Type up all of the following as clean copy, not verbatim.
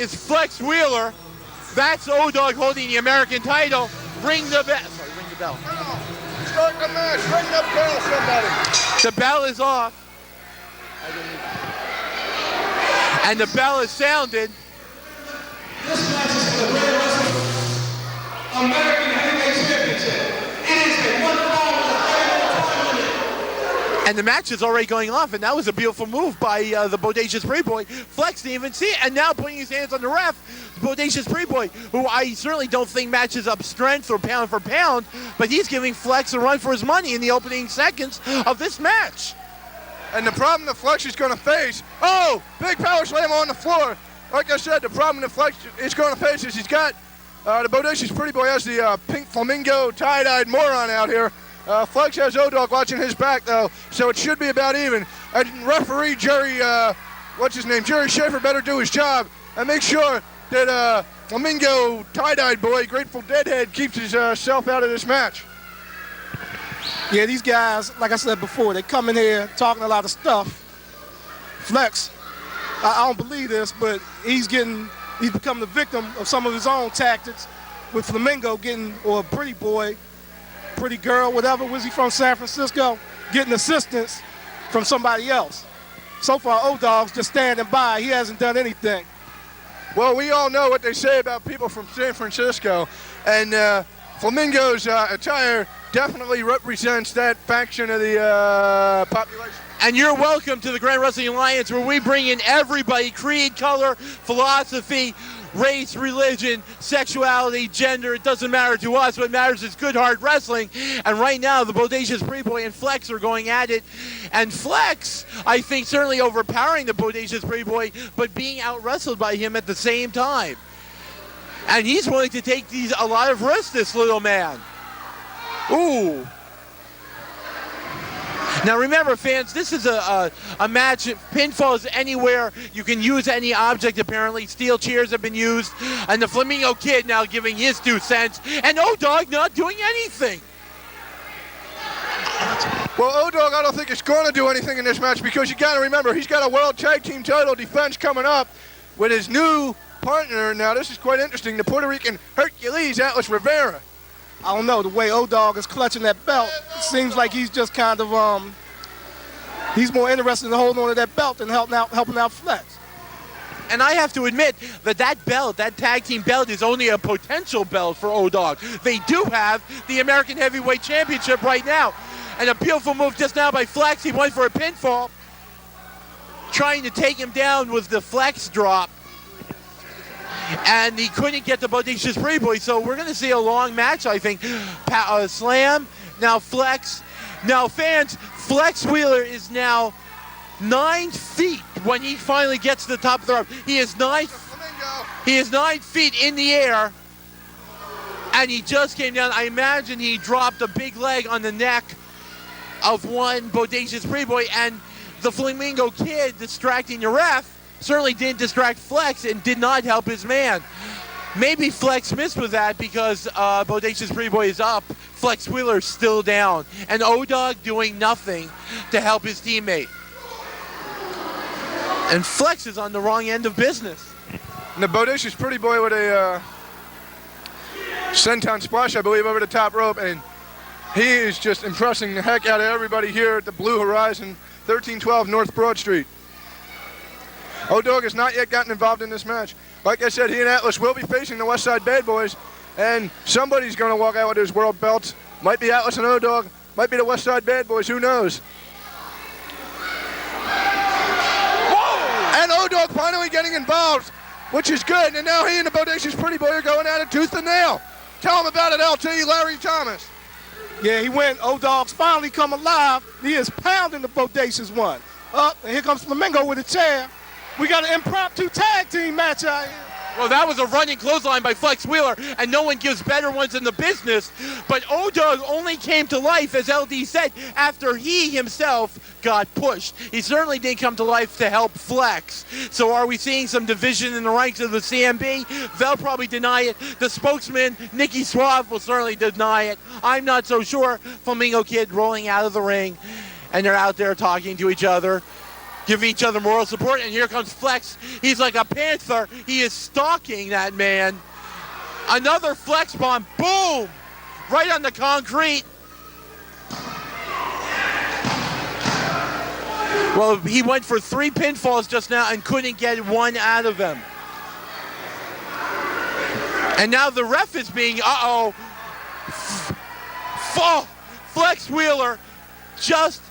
is Flexx Wheeler. That's O-Dog holding the American title. Ring the bell. Sorry, ring the bell. Start the match. Ring the bell, somebody. The bell is off. And the bell is sounded. This match is for the Grand Wrestling American Heavyweight Championship. It is a 1 hour time limit. And the match is already going off, and that was a beautiful move by the Bodacious Pretty Boy. Flexx didn't even see it, and now putting his hands on the ref, Bodacious Pretty Boy, who I certainly don't think matches up strength or pound for pound, but he's giving Flexx a run for his money in the opening seconds of this match. And the problem that Flexx is going to face, oh, big power slam on the floor. Like I said, the problem that Flexx is going to face is he's got the Bodacious Pretty Boy has the pink flamingo tie-dyed moron out here. Flexx has O-Dog watching his back, though, so it should be about even. And referee Jerry, Jerry Schaefer better do his job and make sure that Flamingo tie-dyed boy, Grateful Deadhead, keeps himself out of this match. Yeah, these guys, like I said before, they come in here talking a lot of stuff. Flexx, I don't believe this, but he's become the victim of some of his own tactics with Flamingo or Pretty Boy, Pretty Girl, whatever, was he from San Francisco, getting assistance from somebody else. So far, O-Dog's just standing by. He hasn't done anything. Well, we all know what they say about people from San Francisco, and Flamingo's attire definitely represents that faction of the population. And you're welcome to the Grand Wrestling Alliance, where we bring in everybody, creed, color, philosophy, race, religion, sexuality, gender. It doesn't matter to us. What matters is good, hard wrestling. And right now, the Bodacious Pretty Boy and Flexx are going at it. And Flexx, I think, certainly overpowering the Bodacious Pretty Boy, but being out-wrestled by him at the same time. And he's willing to take a lot of risks, this little man. Ooh. Now remember, fans, this is a match. Pinfall is anywhere. You can use any object, apparently. Steel chairs have been used. And the Flamingo Kid now giving his 2 cents. And O-Dog not doing anything. Well, O-Dog, I don't think is going to do anything in this match, because you got to remember, he's got a World Tag Team title defense coming up with his new partner. Now, this is quite interesting. The Puerto Rican Hercules Atlas Rivera. I don't know, the way O-Dog is clutching that belt, it seems like he's just kind of, he's more interested in holding on to that belt than helping out Flexx. And I have to admit that belt, that tag team belt, is only a potential belt for O-Dog. They do have the American Heavyweight Championship right now. And a beautiful move just now by Flexx. He went for a pinfall. Trying to take him down with the Flexx drop. And he couldn't get the Bodacious Pretty Boy, so we're going to see a long match, I think. Slam, now Flexx. Now, fans, Flexx Wheeler is now 9 feet when he finally gets to the top of the rope. He is 9 feet in the air, and he just came down. I imagine he dropped a big leg on the neck of one Bodacious Pretty Boy, and the Flamingo Kid distracting the ref certainly didn't distract Flexx and did not help his man. Maybe Flexx missed with that because Bodacious Pretty Boy is up. Flexx Wheeler still down. And O-Dog doing nothing to help his teammate. And Flexx is on the wrong end of business. And the Bodacious Pretty Boy with a senton splash, I believe, over the top rope. And he is just impressing the heck out of everybody here at the Blue Horizon, 1312 North Broad Street. O-Dog has not yet gotten involved in this match. Like I said, he and Atlas will be facing the West Side Bad Boys, and somebody's going to walk out with his world belts. Might be Atlas and O-Dog, might be the West Side Bad Boys, who knows? Whoa! And O-Dog finally getting involved, which is good, and now he and the Bodacious Pretty Boy are going at it tooth and nail. Tell him about it, LT, Larry Thomas. Yeah, he went, O-Dog's finally come alive. He is pounding the Bodacious one. Up, and here comes Flamingo with a chair. We got an impromptu tag team match out here. Well, that was a running clothesline by Flexx Wheeler, and no one gives better ones in the business. But O-Dog only came to life, as LD said, after he himself got pushed. He certainly didn't come to life to help Flexx. So are we seeing some division in the ranks of the CMB? They'll probably deny it. The spokesman, Nikki Suave, will certainly deny it. I'm not so sure. Flamingo Kid rolling out of the ring, and they're out there talking to each other. give each other moral support. And here comes Flexx. He's like a panther. He is stalking that man. Another Flexx bomb. Boom! Right on the concrete. Well, he went for 3 pinfalls just now and couldn't get one out of him. And now the ref is being, Flexx Wheeler just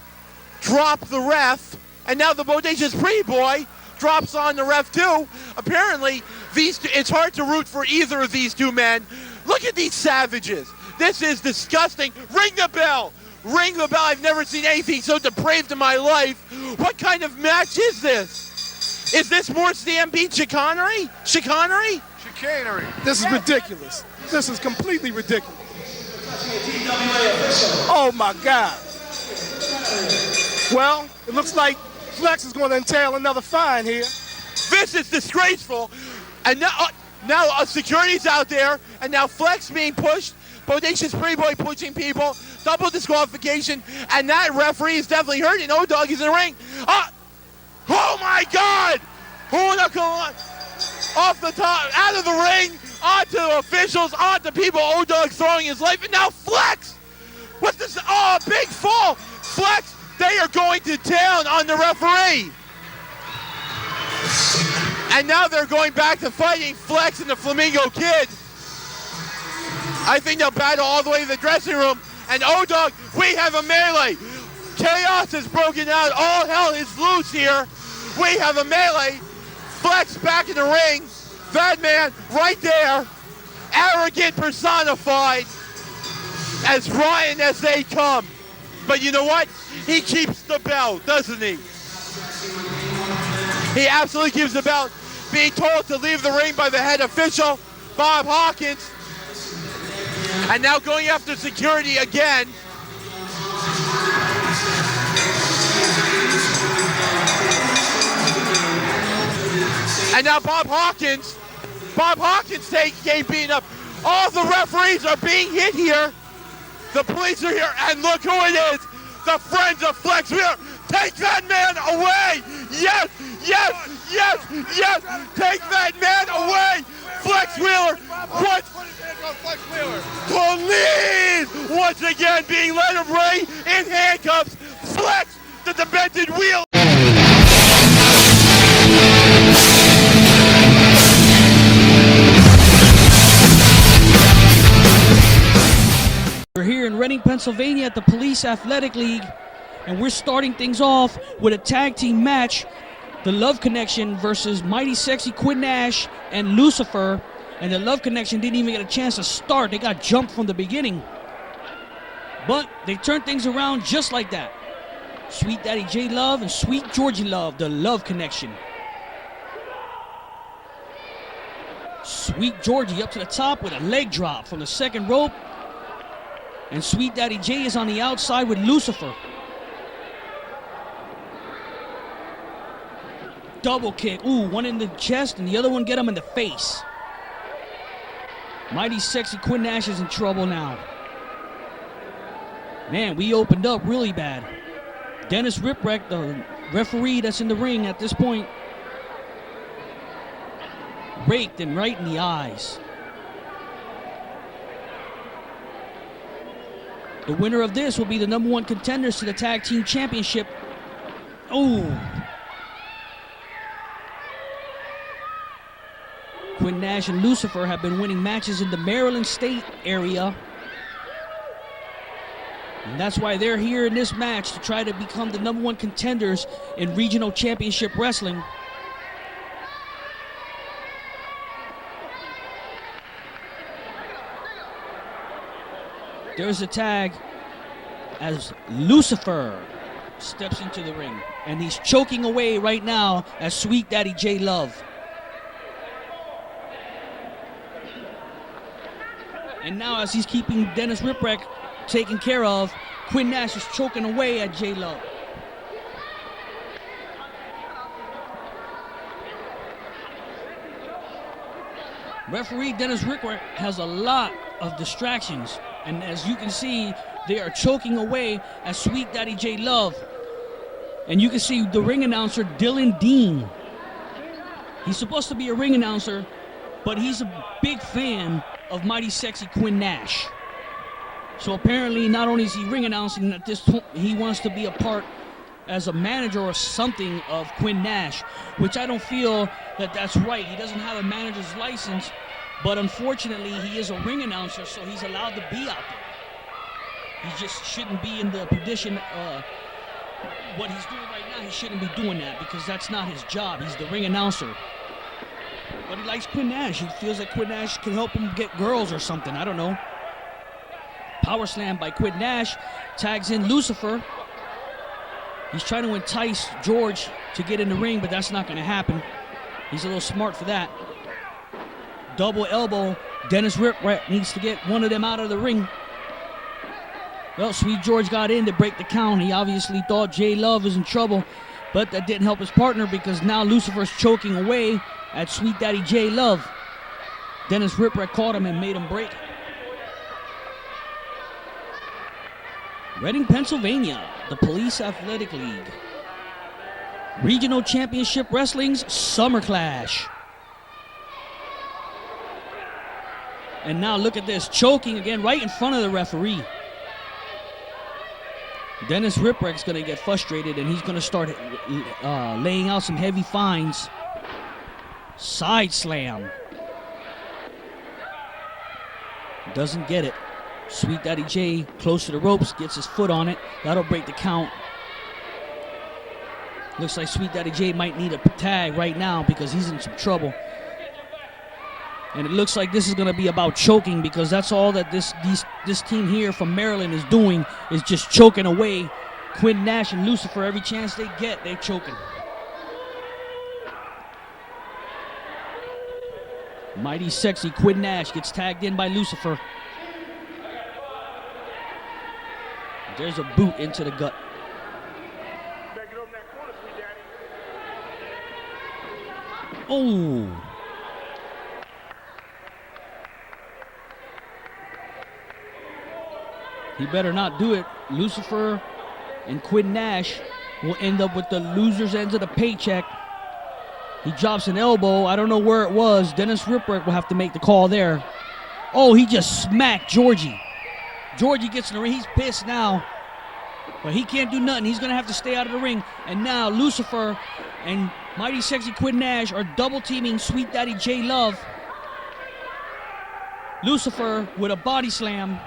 dropped the ref. And now the Bodacious Pretty Boy drops on the ref too. Apparently, it's hard to root for either of these two men. Look at these savages. This is disgusting. Ring the bell. Ring the bell. I've never seen anything so depraved in my life. What kind of match is this? Is this more CMB chicanery? Chicanery? Chicanery. This is ridiculous. This is completely ridiculous. Oh my God. Well, it looks like Flexx is going to entail another fine here. This is disgraceful. And now security's out there, and now Flexx being pushed. Bodacious Pretty Boy pushing people. Double disqualification, and that referee is definitely hurt. And O-Dog is in the ring. Oh my God! Off the top, out of the ring, onto the officials, onto people. O-Dog throwing his life, and now Flexx! What's this? Oh, a big fall! Flexx, they are going to town on the referee. And now they're going back to fighting Flexx and the Flamingo Kid. I think they'll battle all the way to the dressing room. And O-Dog, we have a melee. Chaos has broken out. All hell is loose here. We have a melee. Flexx back in the ring. That man right there. Arrogant personified. As Ryan as they come. But you know what? He keeps the belt, doesn't he? He absolutely keeps the belt. Being told to leave the ring by the head official, Bob Hawkins. And now going after security again. And now Bob Hawkins getting beaten up. All the referees are being hit here. The police are here, and look who it is. The friends of Flexx Wheeler. Take that man away. Yes, yes, yes, yes. Take that man away. Flexx Wheeler. What? Police once again being led away in handcuffs. Flexx, the demented wheel. We're here in Reading, Pennsylvania at the Police Athletic League, and we're starting things off with a tag team match. The Love Connection versus Mighty Sexy Quinn Nash and Lucifer. And the Love Connection didn't even get a chance to start. They got jumped from the beginning. But they turned things around just like that. Sweet Daddy J Love and Sweet Georgie Love, the Love Connection. Sweet Georgie up to the top with a leg drop from the second rope. And Sweet Daddy J is on the outside with Lucifer. Double kick. Ooh, one in the chest and the other one get him in the face. Mighty Sexy Quinn Nash is in trouble now. Man, we opened up really bad. Dennis Ripwreck, the referee that's in the ring at this point, raked him right in the eyes. The winner of this will be the #1 contenders to the Tag Team Championship. Oh. Quinn Nash and Lucifer have been winning matches in the Maryland State area. And that's why they're here in this match, to try to become the #1 contenders in Regional Championship Wrestling. There's a tag as Lucifer steps into the ring. And he's choking away right now as Sweet Daddy J Love. And now as he's keeping Dennis Ripwreck taken care of, Quinn Nash is choking away at J Love. Referee Dennis Ripwreck has a lot of distractions. And as you can see, they are choking away at Sweet Daddy J Love. And you can see the ring announcer, Dylan Dean. He's supposed to be a ring announcer, but he's a big fan of Mighty Sexy Quinn Nash. So apparently, not only is he ring announcing, at this point, he wants to be a part as a manager or something of Quinn Nash, which I don't feel that that's right. He doesn't have a manager's license, but unfortunately, he is a ring announcer, so he's allowed to be out there. He just shouldn't be in the position, what he's doing right now, he shouldn't be doing that because that's not his job. He's the ring announcer. But he likes Quinn Nash. He feels like Quinn Nash can help him get girls or something. I don't know. Power slam by Quinn Nash. Tags in Lucifer. He's trying to entice George to get in the ring, but that's not going to happen. He's a little smart for that. Double elbow. Dennis Ripwreck needs to get one of them out of the ring. Well, Sweet George got in to break the count. He obviously thought J Love was in trouble, but that didn't help his partner because now Lucifer's choking away at Sweet Daddy J Love. Dennis Ripwreck caught him and made him break. Reading, Pennsylvania, the Police Athletic League. Regional Championship Wrestling's Summer Clash. And now look at this, choking again right in front of the referee. Dennis Ripwreck's going to get frustrated and he's going to start laying out some heavy fines. Side slam. Doesn't get it. Sweet Daddy J close to the ropes, gets his foot on it. That'll break the count. Looks like Sweet Daddy J might need a tag right now because he's in some trouble. And it looks like this is going to be about choking because that's all that this team here from Maryland is doing is just choking away Quinn Nash and Lucifer. Every chance they get, they're choking. Mighty Sexy Quinn Nash gets tagged in by Lucifer. There's a boot into the gut. Oh. He better not do it. Lucifer and Quinn Nash will end up with the loser's ends of the paycheck. He drops an elbow. I don't know where it was. Dennis Ripwreck will have to make the call there. Oh, he just smacked Georgie. Georgie gets in the ring. He's pissed now. But he can't do nothing. He's going to have to stay out of the ring. And now Lucifer and Mighty Sexy Quinn Nash are double teaming Sweet Daddy J Love. Lucifer with a body slam.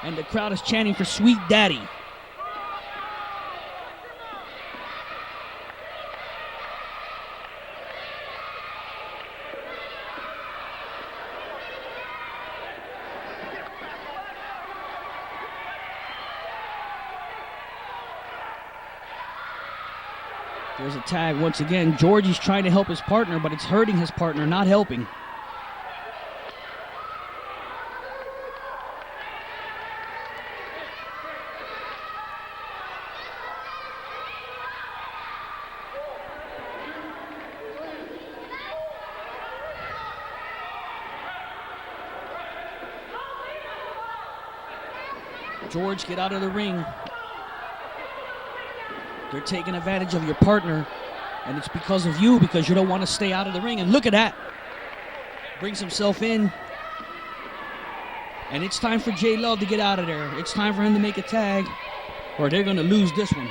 And the crowd is chanting for Sweet Daddy. There's a tag once again. Georgie's trying to help his partner, but it's hurting his partner, not helping. George, get out of the ring. They're taking advantage of your partner, and it's because of you, because you don't want to stay out of the ring. And look at that. Brings himself in. And it's time for J Love to get out of there. It's time for him to make a tag, or they're going to lose this one.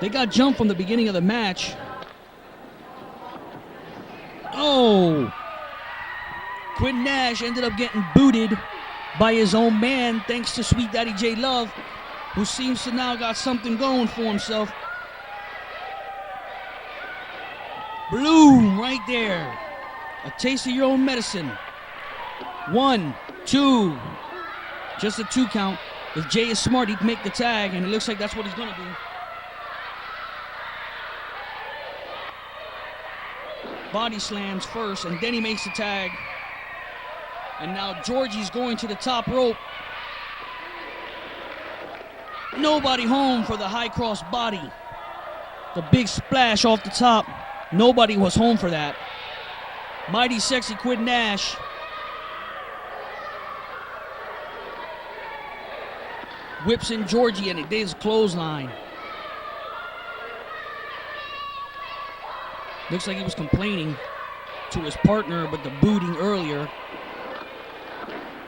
They got jumped from the beginning of the match. Oh! Quinn Nash ended up getting booted by his own man, thanks to Sweet Daddy J Love, who seems to now got something going for himself. Bloom right there. A taste of your own medicine. 1, 2. Just a 2 count. If Jay is smart, he'd make the tag, and it looks like that's what he's going to do. Body slams first, and then he makes the tag. And now Georgie's going to the top rope. Nobody home for the high cross body. The big splash off the top. Nobody was home for that. Mighty Sexy Quinn Nash whips in Georgie, and it is clothesline. Looks like he was complaining to his partner about the booting earlier.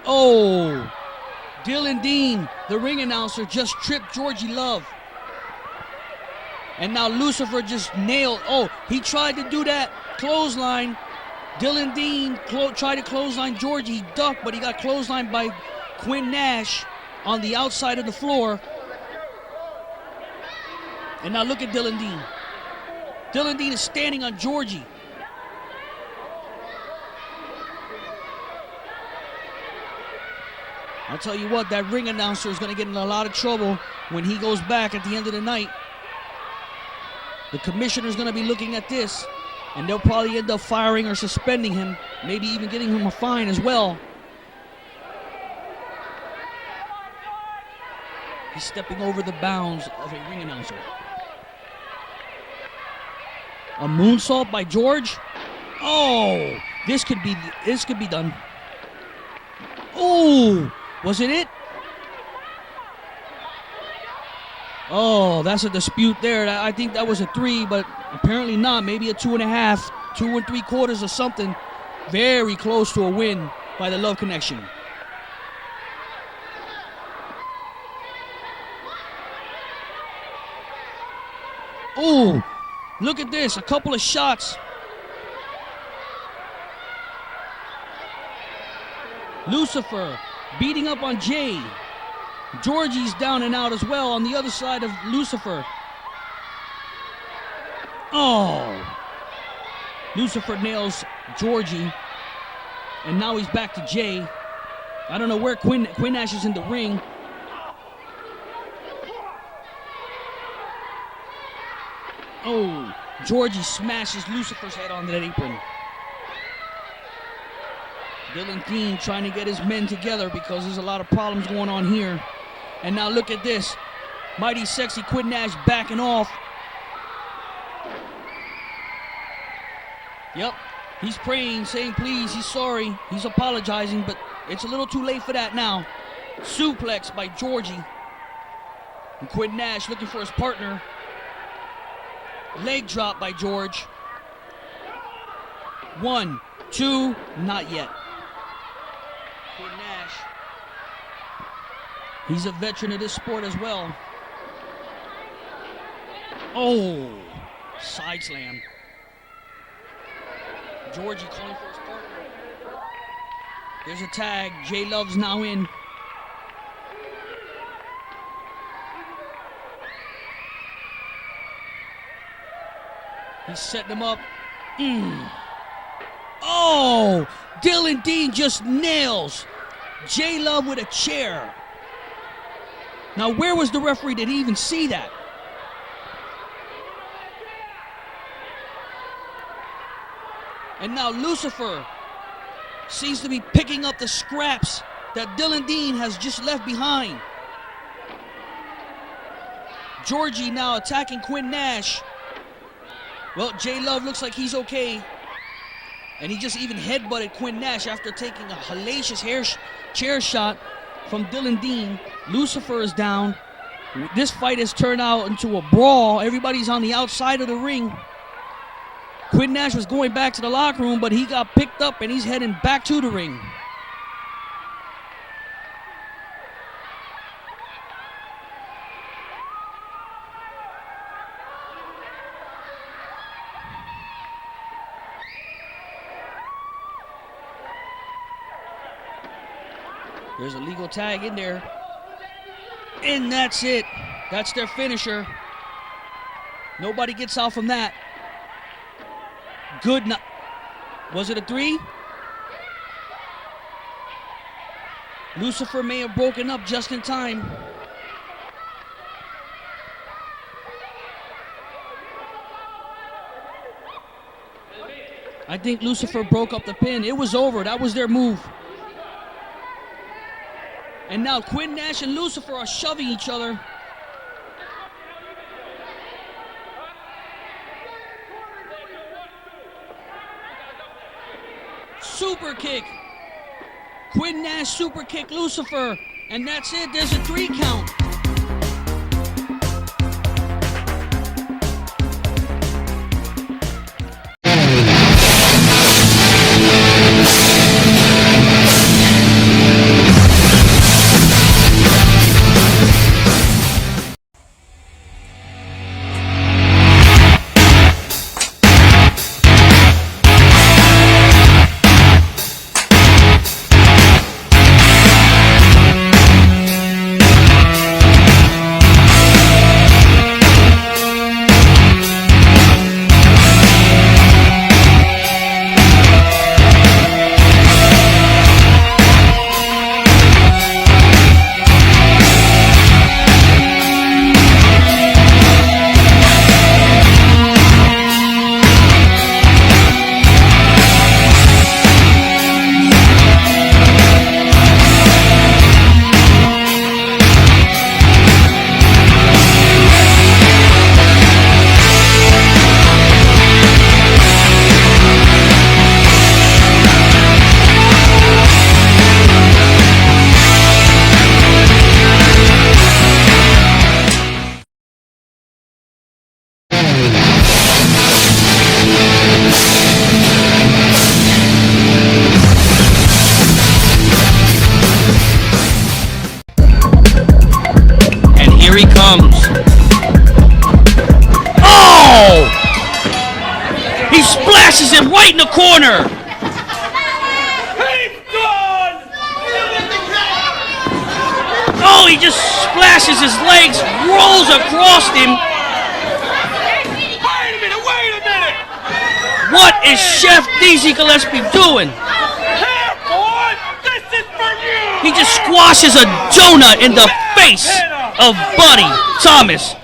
Oh, Dylan Dean, the ring announcer, just tripped Georgie Love. And now Lucifer just nailed. Oh, he tried to do that clothesline. Dylan Dean tried to clothesline Georgie. He ducked, but he got clotheslined by Quinn Nash on the outside of the floor. And now look at Dylan Dean. Dylan Dean is standing on Georgie. I'll tell you what, that ring announcer is going to get in a lot of trouble when he goes back at the end of the night. The commissioner's going to be looking at this, and they'll probably end up firing or suspending him, maybe even getting him a fine as well. He's stepping over the bounds of a ring announcer. A moonsault by George. Oh, this could be done. Oh, was it? Oh, that's a dispute there. I think that was a 3, but apparently not. Maybe a 2.5, 2 3/4 or something. Very close to a win by the Love Connection. Oh, look at this. A couple of shots. Lucifer beating up on Jay. Georgie's down and out as well on the other side of Lucifer. Oh. Lucifer nails Georgie. And now he's back to Jay. I don't know where Quinn Nash is in the ring. Oh, Georgie smashes Lucifer's head onto that apron. Dylan Dean trying to get his men together because there's a lot of problems going on here. And now look at this. Mighty Sexy Quinn Nash backing off. Yep, he's praying, saying please, he's sorry, he's apologizing, but it's a little too late for that now. Suplex by Georgie. And Quinn Nash looking for his partner. Leg drop by George. 1, 2, not yet. Quinn Nash. He's a veteran of this sport as well. Oh, side slam. Georgie calling for his partner. There's a tag. J Love's now in. He's setting him up. Oh, Dylan Dean just nails J Love with a chair. Now, where was the referee? Did he even see that? And now Lucifer seems to be picking up the scraps that Dylan Dean has just left behind. Georgie now attacking Quinn Nash. Well, J Love looks like he's okay. And he just even headbutted Quinn Nash after taking a hellacious chair shot from Dylan Dean. Lucifer is down. This fight has turned out into a brawl. Everybody's on the outside of the ring. Quinn Nash was going back to the locker room, but he got picked up and he's heading back to the ring. There's a legal tag in there. And that's it. That's their finisher. Nobody gets out from that. Good. Was it a 3? Lucifer may have broken up just in time. I think Lucifer broke up the pin. It was over. That was their move. And now Quinn Nash and Lucifer are shoving each other. Super kick. Quinn Nash super kick Lucifer. And that's it. There's a 3 count. in the corner. Oh, he just splashes his legs, rolls across him. Wait a minute! What is Chef Dizzy Gillespie doing? Here, boy! This is for you! He just squashes a donut in the face of Buddy Thomas.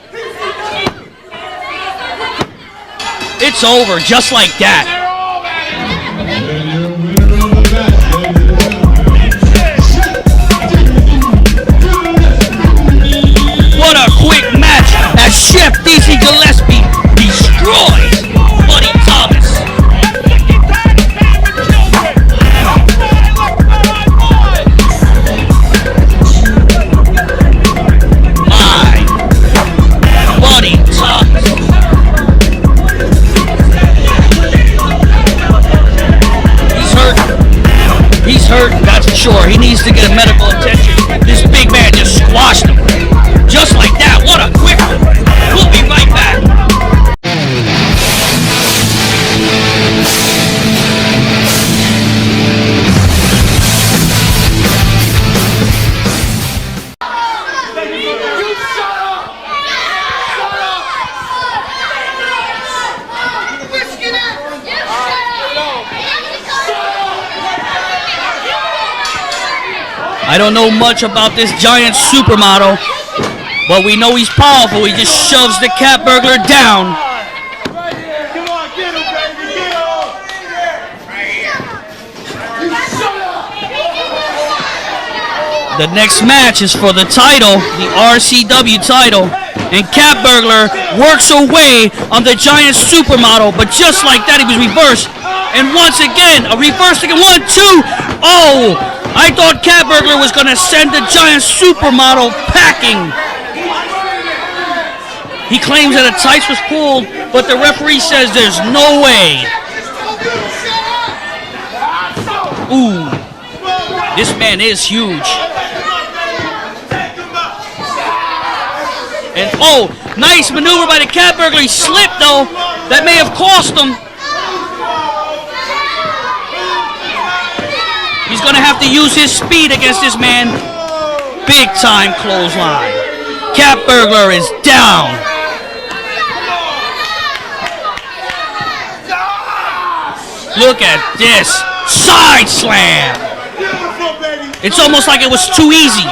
It's over just like that. What a quick match as Chef Dizzy Gillespie destroys Buddy Thomas. My Buddy Thomas. He's hurt, that's for sure. He needs to get medical attention. This big man just squashed him. Just like that. What a quick one. We'll be right back. I don't know much about this giant supermodel, but we know he's powerful. He just shoves the cat burglar down. Right here. Come on, get him, baby. Get him. Right here. Shut up. The next match is for the title, the RCW title, and Cat Burglar works away on the giant supermodel, but just like that, he was reversed. And once again, a reverse again. 1, 2. Oh, I thought Cat Burglar was going to send the giant supermodel packing. He claims that a tights was pulled, but the referee says there's no way. Ooh, this man is huge. And oh, nice maneuver by the Cat Burglar. He slipped though. That may have cost him. He's going to have to use his speed against this man. Big time clothesline. Cat Burglar is down. Look at this. Side slam. It's almost like it was too easy.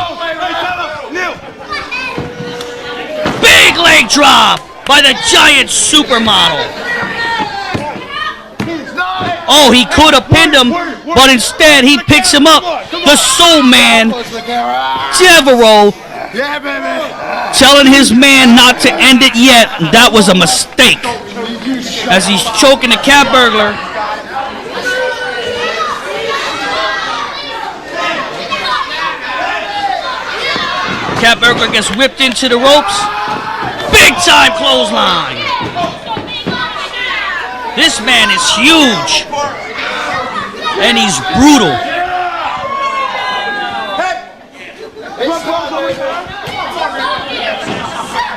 Big leg drop by the giant supermodel. Oh, he could have pinned him, but instead he picks him up. The Soul Man, Devereaux, telling his man not to end it yet. That was a mistake. As he's choking the Cat Burglar. Cat Burglar gets whipped into the ropes. Big time clothesline. This man is huge. And he's brutal.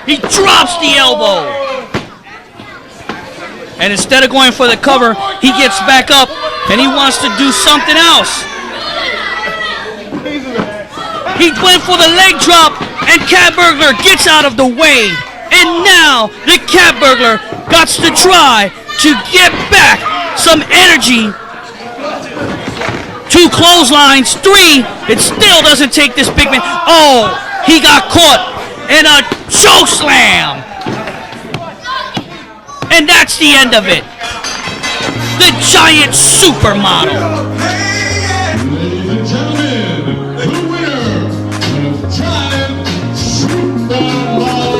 He drops the elbow. And instead of going for the cover, he gets back up and he wants to do something else. He went for the leg drop and Cat Burglar gets out of the way. And now the Cat Burglar got to try to get back some energy. 2 clotheslines, 3. It still doesn't take this big man. Oh, he got caught in a choke slam. And that's the end of it. The giant supermodel. Ladies and gentlemen, the winner of Giant Supermodel.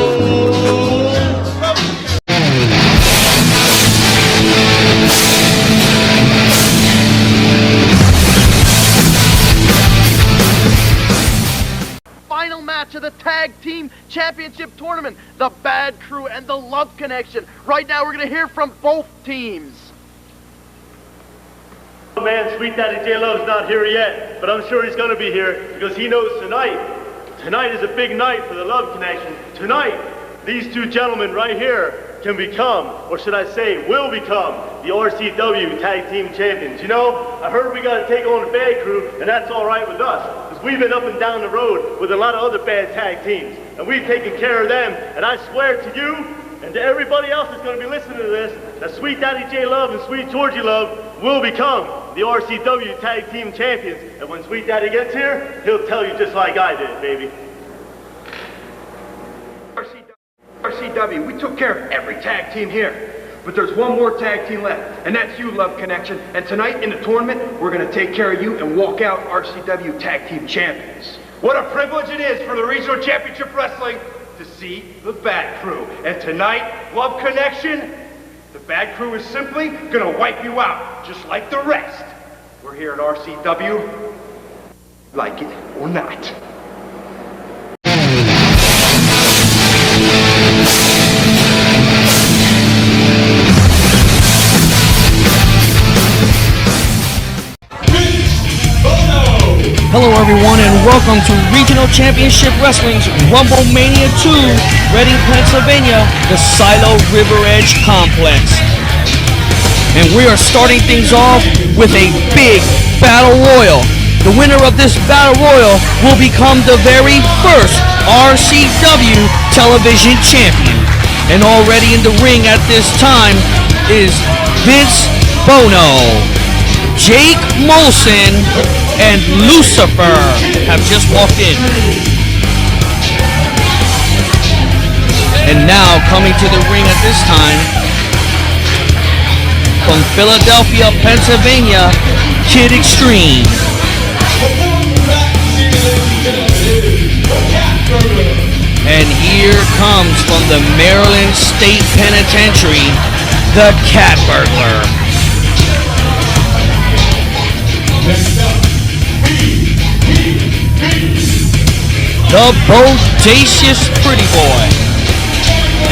Final match of the Tag Team Championship Tournament, the Bad Crew and the Love Connection. Right now we're going to hear from both teams. Oh man, Sweet Daddy J-Love's not here yet, but I'm sure he's going to be here because he knows tonight is a big night for the Love Connection. Tonight, these two gentlemen right here can become, or should I say will become, the RCW Tag Team Champions. You know, I heard we got to take on the Bad Crew, and that's all right with us, because we've been up and down the road with a lot of other bad tag teams, and we've taken care of them, and I swear to you and to everybody else that's going to be listening to this, that Sweet Daddy J Love and Sweet Georgie Love will become the RCW Tag Team Champions, and when Sweet Daddy gets here, he'll tell you just like I did, baby. RCW, we took care of every tag team here. But there's one more tag team left, and that's you, Love Connection. And tonight in the tournament, we're going to take care of you and walk out RCW Tag Team Champions. What a privilege it is for the Regional Championship Wrestling to see the Bad Crew. And tonight, Love Connection, the Bad Crew is simply going to wipe you out, just like the rest. We're here at RCW, like it or not. Hello everyone and welcome to Regional Championship Wrestling's Rumble Mania 2, Reading, Pennsylvania, the Silo River Edge Complex. And we are starting things off with a big battle royal. The winner of this battle royal will become the very first RCW television champion. And already in the ring at this time is Vince Bono, Jake Molson, and Lucifer have just walked in. And now coming to the ring at this time, from Philadelphia, Pennsylvania, Kid Extreme. And here comes from the Maryland State Penitentiary, the Cat Burglar. The Bodacious Pretty Boy.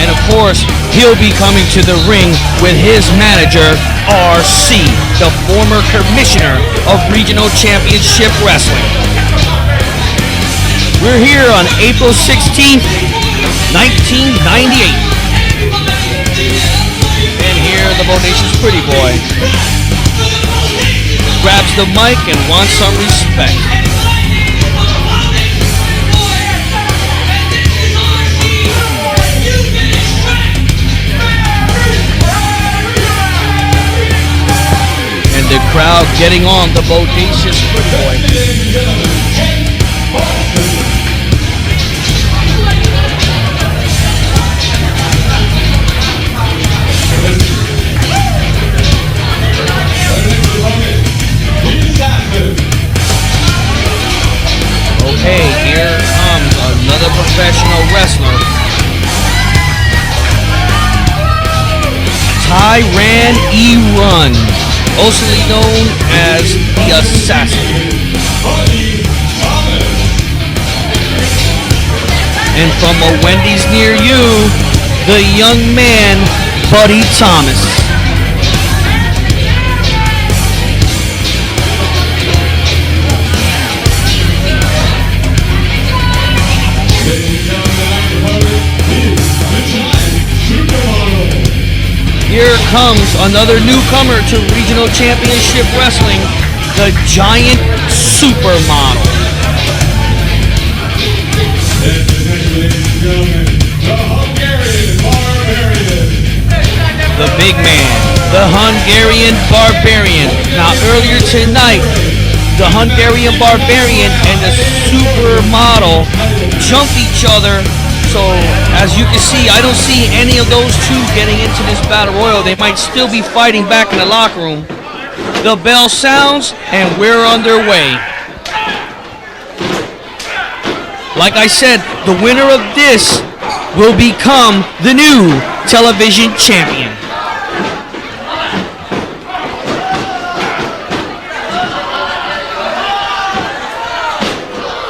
And of course, he'll be coming to the ring with his manager, RC, the former commissioner of Regional Championship Wrestling. We're here on April 16th, 1998. And here, the Bodacious Pretty Boy grabs the mic and wants some respect. And the crowd getting on the Bodacious Pretty Boy. Okay, here comes another professional wrestler. Tyran E. Run, also known as the Assassin. And from a Wendy's near you, the young man, Buddy Thomas. Here comes another newcomer to Regional Championship Wrestling, the Giant Supermodel. The big man, the Hungarian Barbarian. Now earlier tonight, the Hungarian Barbarian and the Supermodel jumped each other. So, as you can see, I don't see any of those two getting into this battle royal. They might still be fighting back in the locker room. The bell sounds, and we're underway. Like I said, the winner of this will become the new television champion.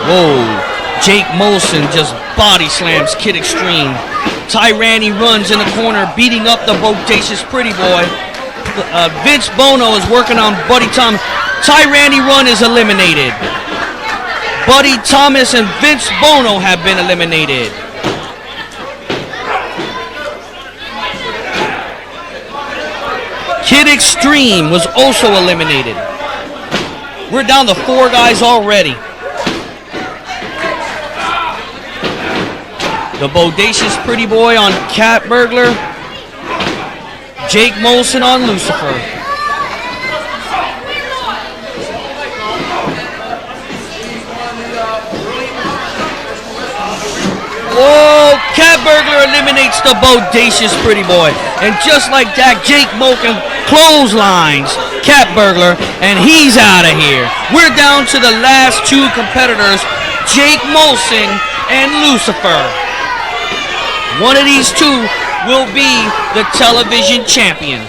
Whoa. Jake Molson just body slams Kid Extreme. Tyranny runs in the corner, beating up the Bodacious Pretty Boy. Vince Bono is working on Buddy Thomas. Tyranny Run is eliminated. Buddy Thomas and Vince Bono have been eliminated. Kid Extreme was also eliminated. We're down to 4 guys already. The Bodacious Pretty Boy on Cat Burglar. Jake Molson on Lucifer. Oh, Cat Burglar eliminates the Bodacious Pretty Boy. And just like that, Jake Molson clotheslines Cat Burglar, and he's out of here. We're down to the last 2 competitors, Jake Molson and Lucifer. One of these 2 will be the television champion.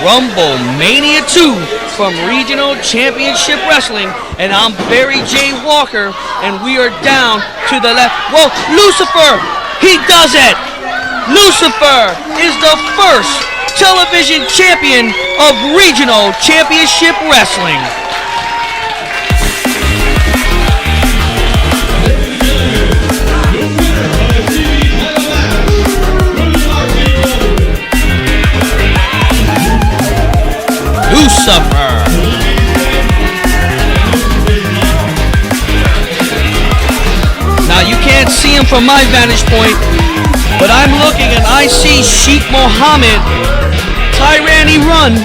Rumble Mania 2 from Regional Championship Wrestling, and I'm Barry J. Walker, and we are down to the left. Whoa, Lucifer, he does it! Lucifer is the first television champion of Regional Championship Wrestling. Lucifer. Now you can't see him from my vantage point, but I'm looking and I see Sheikh Mohammed, Tyranny Run,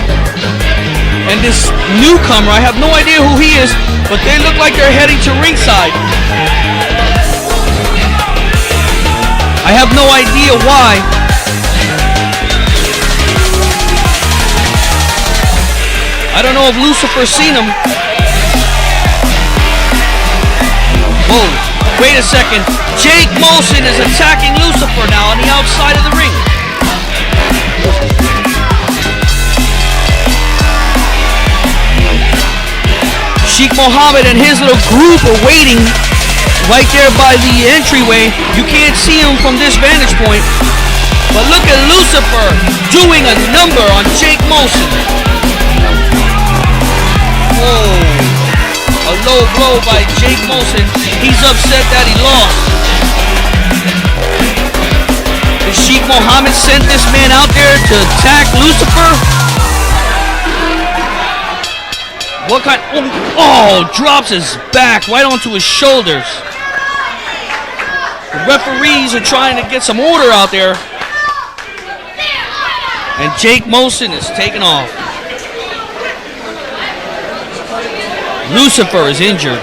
and this newcomer. I have no idea who he is, but they look like they're heading to ringside. I have no idea why. I don't know if Lucifer's seen him. Whoa, wait a second. Jake Molson is attacking Lucifer now on the outside of the ring. Sheikh Mohammed and his little group are waiting right there by the entryway. You can't see him from this vantage point. But look at Lucifer doing a number on Jake Molson. Whoa, a low blow by Jake Molson. He's upset that he lost. Did Sheikh Mohammed send this man out there to attack Lucifer? What kind? Oh, drops his back right onto his shoulders. The referees are trying to get some order out there. And Jake Molson is taking off. Lucifer is injured.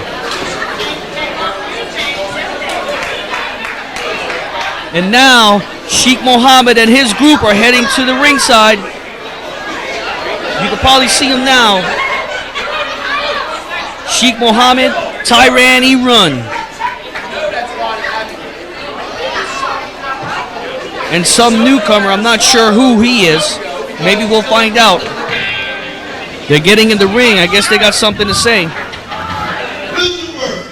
And now, Sheikh Mohammed and his group are heading to the ringside. You can probably see him now. Sheikh Mohammed, Tyranny Run. And some newcomer, I'm not sure who he is. Maybe we'll find out. They're getting in the ring. I guess they got something to say. Lucifer!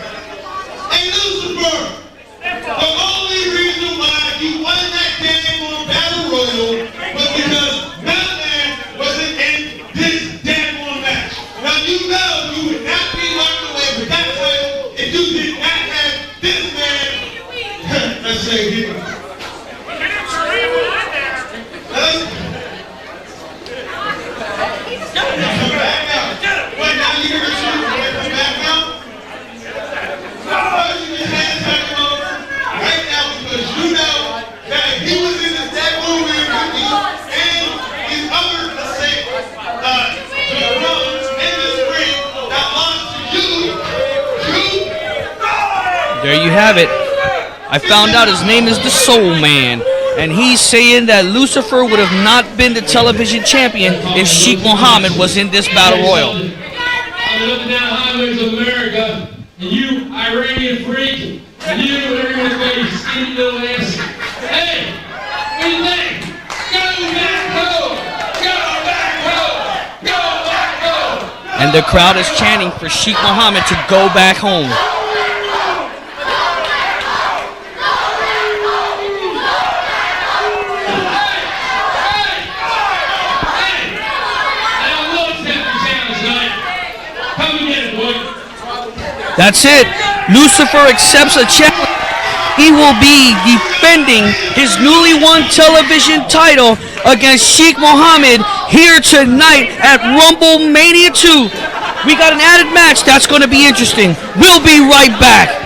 Hey, Lucifer! The only reason why you won that damn on Battle Royal was because Batman wasn't in this damn on match. Now you know you would not be locked away with that title if you did not have this man. Let's say here. There you have it. I found out his name is the Soul Man, and he's saying that Lucifer would have not been the television champion if Sheikh Mohammed was in this battle royal. I'm looking down highways of America, and you Iranian freak, and you everyone's got your skinny little ass. Hey, what do you think? Go back home! Go back home! Go back home! And the crowd is chanting for Sheikh Mohammed to go back home. That's it. Lucifer accepts a challenge. He will be defending his newly won television title against Sheikh Mohammed here tonight at Rumble Mania 2. We got an added match that's going to be interesting. We'll be right back.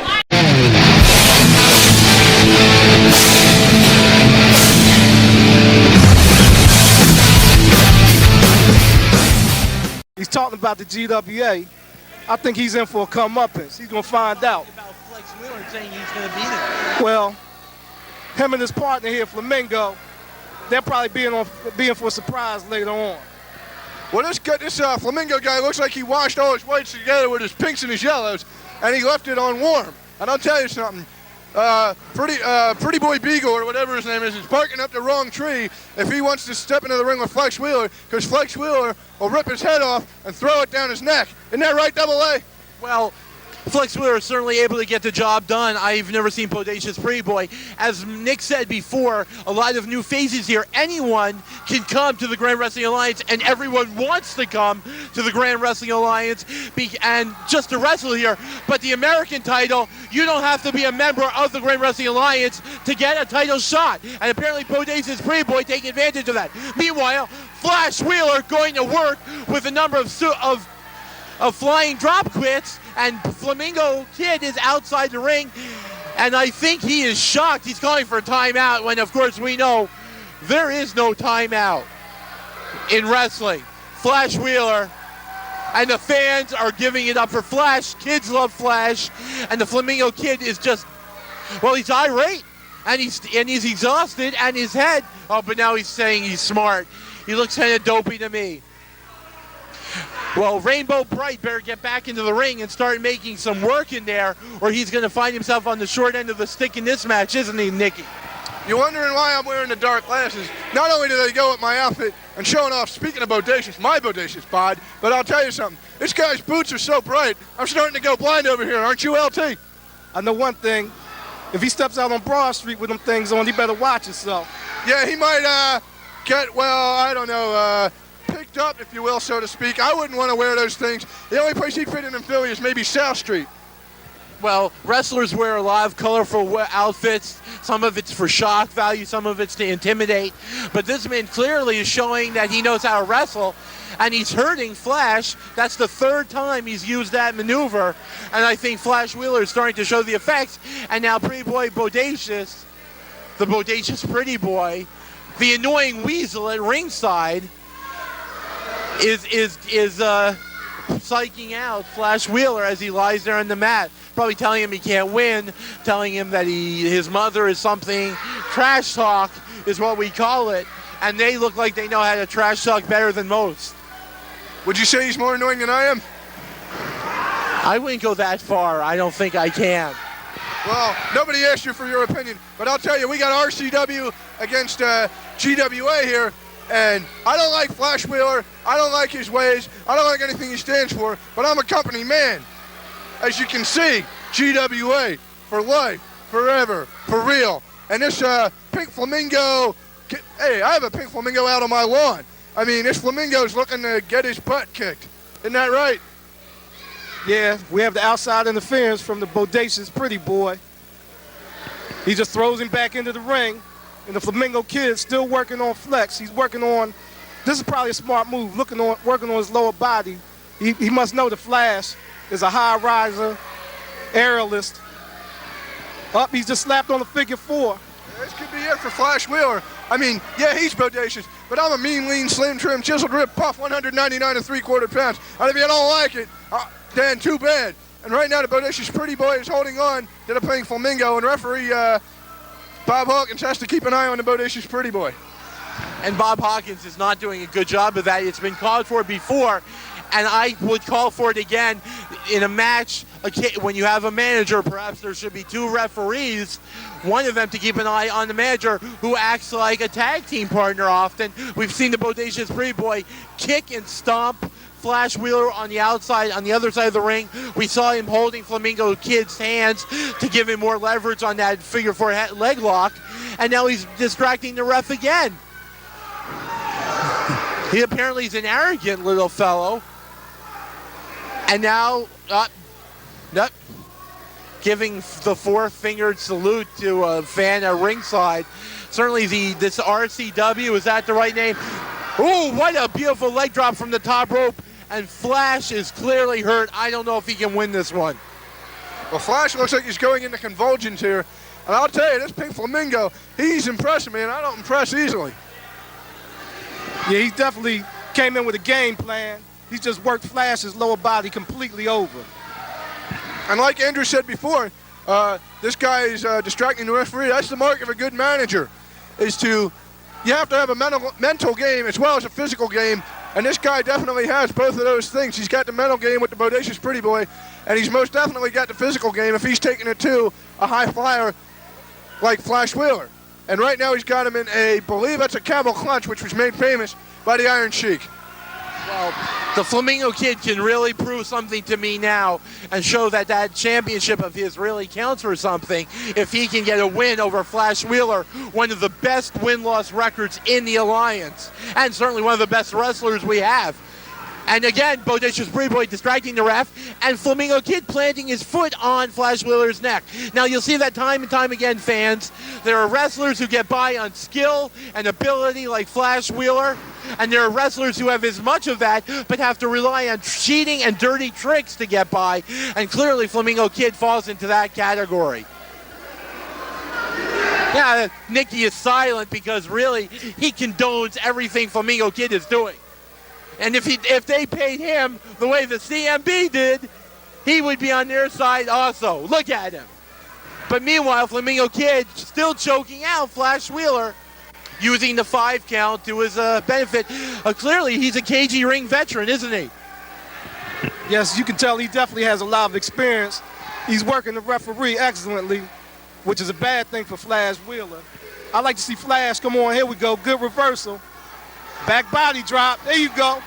He's talking about the GWA. I think he's in for a comeuppance. He's going to find out. About Flexx Wheeler saying he's going to beat him. Well, him and his partner here, Flamingo, they'll probably be in for a surprise later on. Well, this Flamingo guy looks like he washed all his whites together with his pinks and his yellows, and he left it on warm. And I'll tell you something. Pretty Boy Beagle, or whatever his name is barking up the wrong tree if he wants to step into the ring with Flexx Wheeler, because Flexx Wheeler will rip his head off and throw it down his neck. Isn't that right, Double A? Well, Flexx Wheeler is certainly able to get the job done. I've never seen Bodacious Pretty Boy. As Nick said before, a lot of new faces here. Anyone can come to the Grand Wrestling Alliance, and everyone wants to come to the Grand Wrestling Alliance and just to wrestle here. But the American title, you don't have to be a member of the Grand Wrestling Alliance to get a title shot. And apparently Bodacious Pretty Boy taking advantage of that. Meanwhile, Flash Wheeler going to work with a number of flying drop quits, and Flamingo Kid is outside the ring, and I think he is shocked. He's calling for a timeout when, of course, we know there is no timeout in wrestling. Flash Wheeler and the fans are giving it up for Flash. Kids love Flash, and the Flamingo Kid is just, well, he's irate, and he's exhausted, and his head, oh, but now he's saying he's smart. He looks kind of dopey to me. Well, Rainbow Bright better get back into the ring and start making some work in there, or he's going to find himself on the short end of the stick in this match, isn't he, Nicky? You're wondering why I'm wearing the dark glasses. Not only do they go with my outfit and showing off, speaking of Bodacious, my Bodacious bod, but I'll tell you something. This guy's boots are so bright, I'm starting to go blind over here, aren't you, LT? I know one thing. If he steps out on Broad Street with them things on, he better watch himself. Yeah, he might get, well, I don't know, picked up, if you will, so to speak. I wouldn't want to wear those things. The only place he'd fit in Philly is maybe South Street. Well, wrestlers wear a lot of colorful outfits. Some of it's for shock value, some of it's to intimidate. But this man clearly is showing that he knows how to wrestle, and he's hurting Flash. That's the third time he's used that maneuver, and I think Flash Wheeler is starting to show the effects. And now Pretty Boy Bodacious, the Bodacious Pretty Boy, the annoying weasel at ringside, is psyching out Flash Wheeler as he lies there on the mat, probably telling him he can't win, telling him that his mother is something. Trash talk is what we call it, and they look like they know how to trash talk better than most. Would you say he's more annoying than I am? I wouldn't go that far. I don't think I can. Well, nobody asked you for your opinion, but I'll tell you, we got RCW against GWA here. And I don't like Flash Wheeler, I don't like his ways, I don't like anything he stands for, but I'm a company man. As you can see, GWA, for life, forever, for real. And this pink flamingo, hey, I have a pink flamingo out on my lawn. I mean, this flamingo's looking to get his butt kicked. Isn't that right? Yeah, we have the outside interference from the Bodacious Pretty Boy. He just throws him back into the ring. And the Flamingo Kid still working on Flexx. He's working on, this is probably a smart move, working on his lower body. He must know the Flash is a high riser, aerialist. Up, he's just slapped on the figure 4. This could be it for Flash Wheeler. I mean, yeah, he's Bodacious, but I'm a mean, lean, slim, trim, chiseled, rib, puff, 199 3/4 pounds. And if you don't like it, then too bad. And right now, the Bodacious Pretty Boy is holding on to the pink flamingo, and referee Bob Hawkins has to keep an eye on the Bodacious Pretty Boy. And Bob Hawkins is not doing a good job of that. It's been called for before, and I would call for it again in a match. When you have a manager, perhaps there should be 2 referees, one of them to keep an eye on the manager who acts like a tag team partner often. We've seen the Bodacious Pretty Boy kick and stomp Flash Wheeler on the outside, on the other side of the ring. We saw him holding Flamingo Kid's hands to give him more leverage on that figure 4 leg lock, and now he's distracting the ref again. He apparently is an arrogant little fellow, and now giving the four-fingered salute to a fan at ringside. Certainly this RCW, is that the right name? Ooh, what a beautiful leg drop from the top rope. And Flash is clearly hurt. I don't know if he can win this one. Well, Flash looks like he's going into convulsions here. And I'll tell you, this Pink Flamingo, he's impressing me, and I don't impress easily. Yeah, he definitely came in with a game plan. He just worked Flash's lower body completely over. And like Andrew said before, this guy is distracting the referee. That's the mark of a good manager, you have to have a mental game as well as a physical game. And this guy definitely has both of those things. He's got the mental game with the Bodacious Pretty Boy, and he's most definitely got the physical game if he's taking it to a high flyer like Flash Wheeler. And right now he's got him in believe that's a camel clutch, which was made famous by the Iron Sheik. Well, the Flamingo Kid can really prove something to me now and show that championship of his really counts for something if he can get a win over Flash Wheeler, one of the best win-loss records in the Alliance, and certainly one of the best wrestlers we have. And again, Bodacious Pretty Boy distracting the ref, and Flamingo Kid planting his foot on Flash Wheeler's neck. Now, you'll see that time and time again, fans. There are wrestlers who get by on skill and ability like Flash Wheeler, and there are wrestlers who have as much of that but have to rely on cheating and dirty tricks to get by, and clearly Flamingo Kid falls into that category. Yeah, Nicky is silent because really he condones everything Flamingo Kid is doing. And if they paid him the way the CMB did, he would be on their side also. Look at him. But meanwhile, Flamingo Kid still choking out Flash Wheeler, using the 5 count to his benefit. Clearly, he's a KG ring veteran, isn't he? Yes, you can tell he definitely has a lot of experience. He's working the referee excellently, which is a bad thing for Flash Wheeler. I like to see Flash, come on, here we go, good reversal. Back body drop, there you go.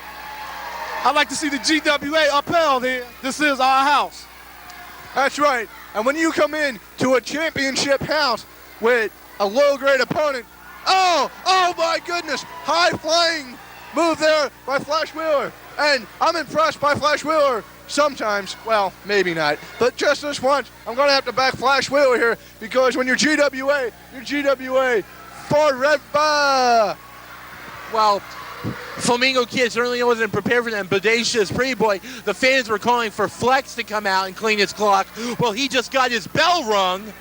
I like to see the GWA upheld here. This is our house. That's right. And when you come in to a championship house with a low-grade opponent, oh my goodness, high-flying move there by Flash Wheeler. And I'm impressed by Flash Wheeler sometimes. Well, maybe not. But just this once, I'm going to have to back Flash Wheeler here because when you're GWA forever. Well, Flamingo Kid certainly wasn't prepared for that. Bodacious Pretty Boy, the fans were calling for Flexx to come out and clean his clock. Well, he just got his bell rung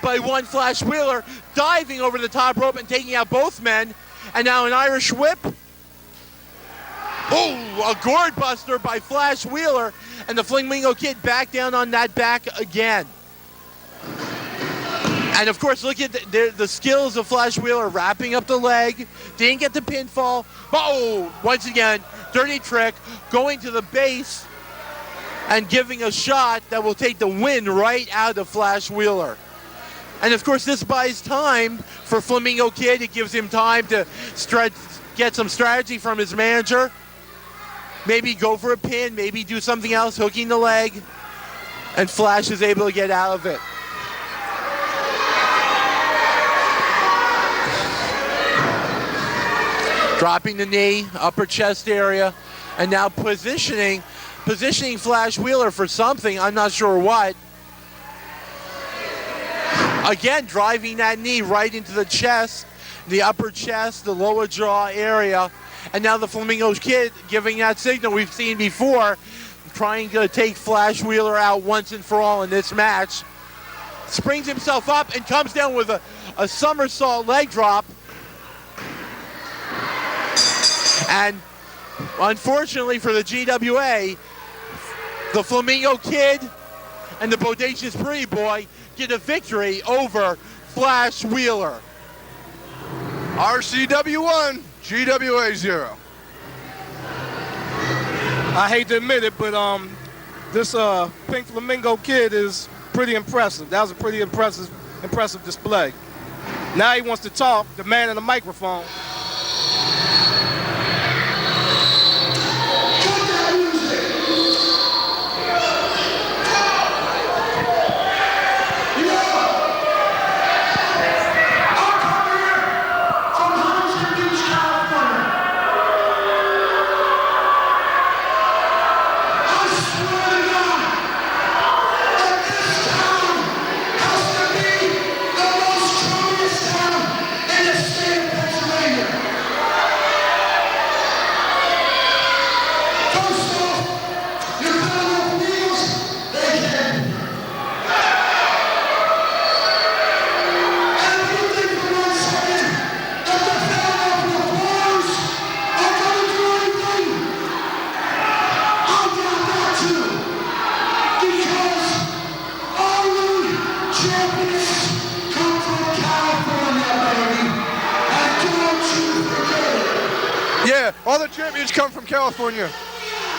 by one Flash Wheeler, diving over the top rope and taking out both men. And now an Irish whip. Oh, a gourd buster by Flash Wheeler. And the Flamingo Kid back down on that back again. And of course, look at the skills of Flash Wheeler, wrapping up the leg, didn't get the pinfall. Oh, once again, dirty trick, going to the base and giving a shot that will take the wind right out of Flash Wheeler. And of course, this buys time for Flamingo Kid. It gives him time to get some strategy from his manager. Maybe go for a pin, maybe do something else, hooking the leg. And Flash is able to get out of it. Dropping the knee, upper chest area, and now positioning Flash Wheeler for something, I'm not sure what. Again, driving that knee right into the chest, the upper chest, the lower jaw area. And now the Flamingo Kid giving that signal we've seen before, trying to take Flash Wheeler out once and for all in this match. Springs himself up and comes down with a somersault leg drop. And unfortunately for the GWA, the Flamingo Kid and the Bodacious Pretty Boy get a victory over Flash Wheeler. RCW 1, GWA 0. I hate to admit it, but this Pink Flamingo Kid is pretty impressive. That was a pretty impressive display. Now he wants to talk, the man in the microphone. All the champions come from California.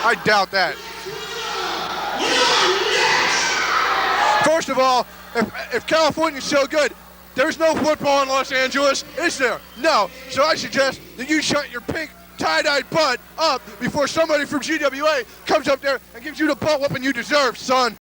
I doubt that. First of all, if California's so good, there's no football in Los Angeles, is there? No. So I suggest that you shut your pink tie-dyed butt up before somebody from GWA comes up there and gives you the butt whooping you deserve, son.